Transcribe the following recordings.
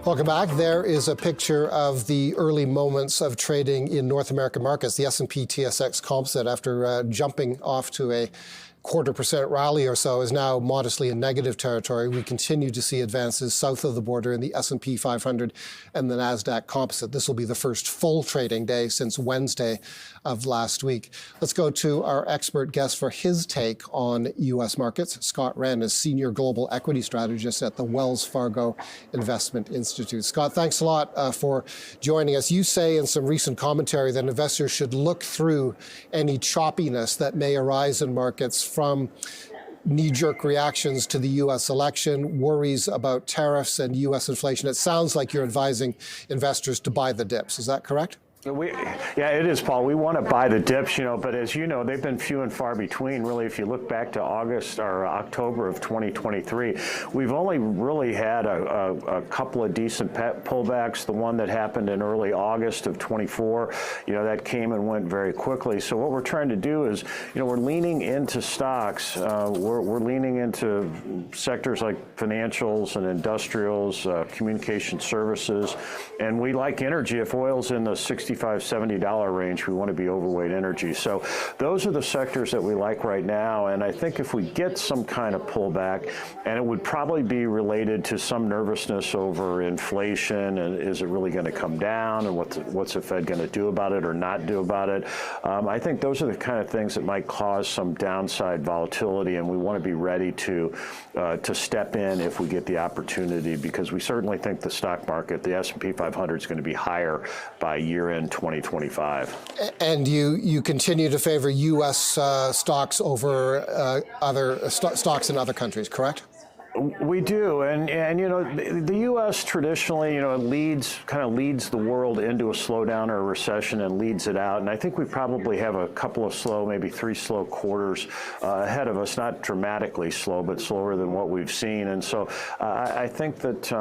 Welcome back. There is a picture of the early moments of trading in North American markets. The S&P TSX Composite, after jumping off to a 0.25% rally or so, is now modestly in negative territory. We continue to see advances south of the border in the S&P 500 and the NASDAQ Composite. This will be the first full trading day since Wednesday of last week. Let's go to our expert guest for his take on U.S. markets. Scott Wren is Senior Global Equity Strategist at the Wells Fargo Investment Institute. Scott, thanks a lot for joining us. You say in some recent commentary that investors should look through any choppiness that may arise in markets from knee-jerk reactions to the U.S. election, worries about tariffs and U.S. inflation. It sounds like you're advising investors to buy the dips. Is that correct? Yeah, it is, Paul. We want to buy the dips, but as you know, they've been few and far between. Really, if you look back to August or October of 2023, we've only really had a couple of decent pullbacks. The one that happened in early August of 24, that came and went very quickly. So what we're trying to do is, we're leaning into stocks. We're leaning into sectors like financials and industrials, communication services, and we like energy. If oil's in the $65, $70 range, we want to be overweight energy. So those are the sectors that we like right now. And I think if we get some kind of pullback, and it would probably be related to some nervousness over inflation, and is it really going to come down, and what's the Fed going to do about it or not do about it? I think those are the kind of things that might cause some downside volatility, and we want to be ready to step in if we get the opportunity, because we certainly think the stock market, the S&P 500, is going to be higher by year-end 2025. And you continue to favor U.S. stocks over other stocks in other countries, correct? We do, and the U.S. traditionally, kind of leads the world into a slowdown or a recession and leads it out. And I think we probably have a couple of slow, maybe 3 slow quarters ahead of us. Not dramatically slow, but slower than what we've seen. And so I think that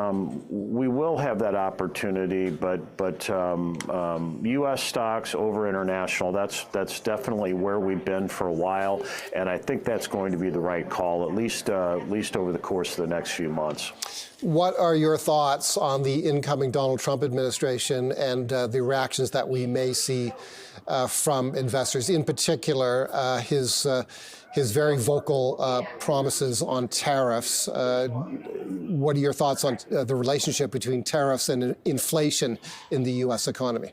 we will have that opportunity. But U.S. stocks over international, that's definitely where we've been for a while. And I think that's going to be the right call, at least over the course of the next few months. What are your thoughts on the incoming Donald Trump administration and the reactions that we may see from investors, in particular his very vocal promises on tariffs? What are your thoughts on the relationship between tariffs and inflation in the U.S. economy?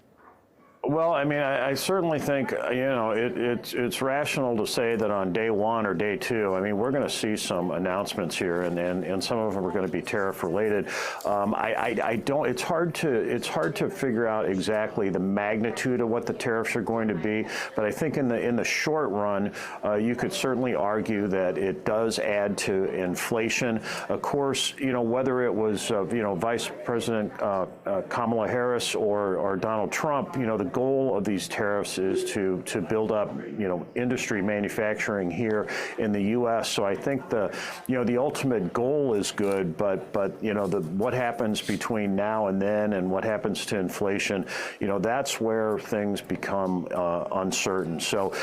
Well, I certainly think, it's rational to say that on day one or day two, we're going to see some announcements here, and some of them are going to be tariff related. It's hard to figure out exactly the magnitude of what the tariffs are going to be, but I think in the short run, you could certainly argue that it does add to inflation. Of course, whether it was Vice President Kamala Harris or Donald Trump, the goal of these tariffs is to build up, industry manufacturing here in the U.S. So I think the ultimate goal is good, but what happens between now and then, and what happens to inflation, that's where things become uncertain. So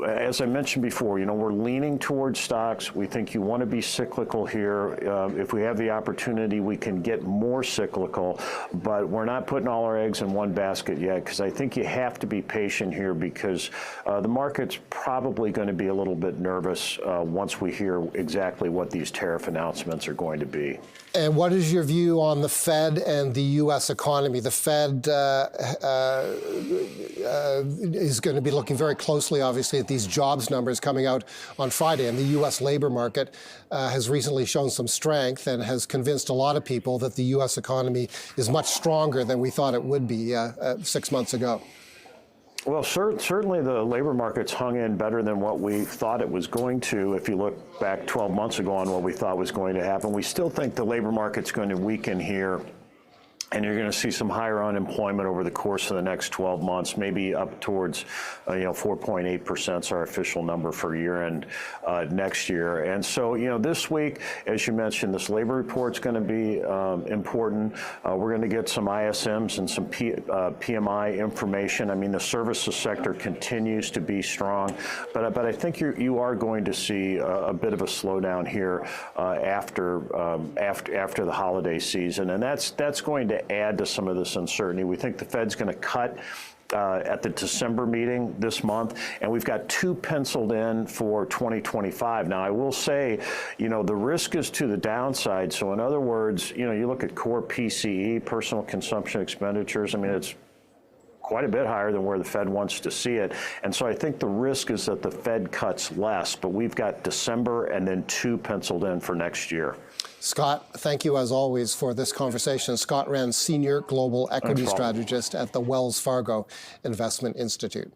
as I mentioned before, we're leaning towards stocks. We think you want to be cyclical here. If we have the opportunity, we can get more cyclical, but we're not putting all our eggs in one basket yet, because I think you have to be patient here, because the market's probably going to be a little bit nervous once we hear exactly what these tariff announcements are going to be. And what is your view on the Fed and the U.S. economy? The Fed is going to be looking very closely, obviously, at these jobs numbers coming out on Friday. And the U.S. labor market has recently shown some strength and has convinced a lot of people that the U.S. economy is much stronger than we thought it would be 6 months ago. Well, certainly the labor market's hung in better than what we thought it was going to. If you look back 12 months ago on what we thought was going to happen, we still think the labor market's going to weaken here And you're going to see some higher unemployment over the course of the next 12 months, maybe up towards, 4.8% is our official number for year-end next year. And so, this week, as you mentioned, this labor report's going to be important. We're going to get some ISMs and some PMI information. I mean, the services sector continues to be strong, but I think you are going to see a bit of a slowdown here after the holiday season, and that's going to add to some of this uncertainty. We think the Fed's going to cut at the December meeting this month, and we've got 2 penciled in for 2025. Now, I will say, the risk is to the downside. So in other words, you look at core PCE, personal consumption expenditures, I mean, it's quite a bit higher than where the Fed wants to see it. And so I think the risk is that the Fed cuts less, but we've got December and then 2 penciled in for next year. Scott, thank you as always for this conversation. Scott Wren, Senior Global Equity Strategist at the Wells Fargo Investment Institute.